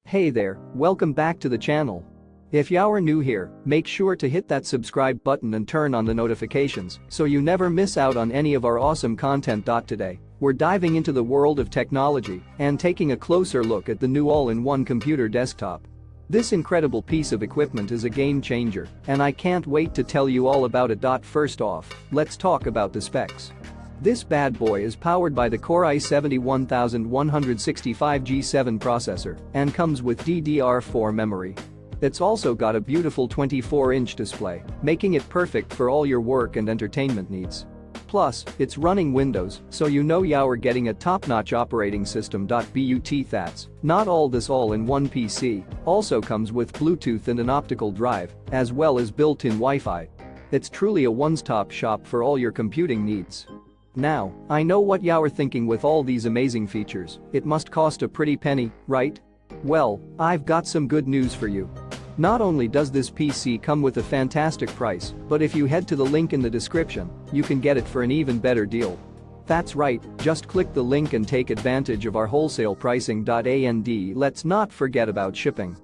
Hey there, welcome back to the channel. If you're new here, make sure to hit that subscribe button and turn on the notifications so you never miss out on any of our awesome content. Today, we're diving into the world of technology and taking a closer look at the new all-in-one computer desktop. This incredible piece of equipment is a game changer, and I can't wait to tell you all about it. First off, let's talk about the specs. This bad boy is powered by the Core i7-1165G7 processor and comes with DDR4 memory. It's also got a beautiful 24-inch display, making it perfect for all your work and entertainment needs. Plus, it's running Windows, so you know you're getting a top-notch operating system. But that's not all. This all-in-one PC also comes with Bluetooth and an optical drive, as well as built-in Wi-Fi. It's truly a one-stop shop for all your computing needs. Now, I know what you're thinking. With all these amazing features, it must cost a pretty penny, right? Well, I've got some good news for you. Not only does this PC come with a fantastic price, but if you head to the link in the description, you can get it for an even better deal. That's right, just click the link and take advantage of our wholesale pricing. And let's not forget about shipping.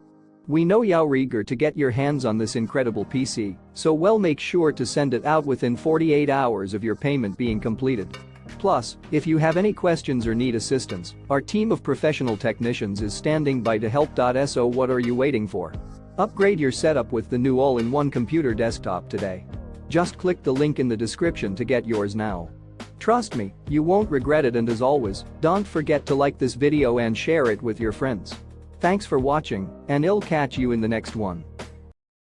We know you're eager to get your hands on this incredible PC, so make sure to send it out within 48 hours of your payment being completed. Plus, if you have any questions or need assistance, our team of professional technicians is standing by to help. So what are you waiting for? Upgrade your setup with the new all-in-one computer desktop today. Just click the link in the description to get yours now. Trust me, you won't regret it, and as always, don't forget to like this video and share it with your friends. Thanks for watching, and I'll catch you in the next one.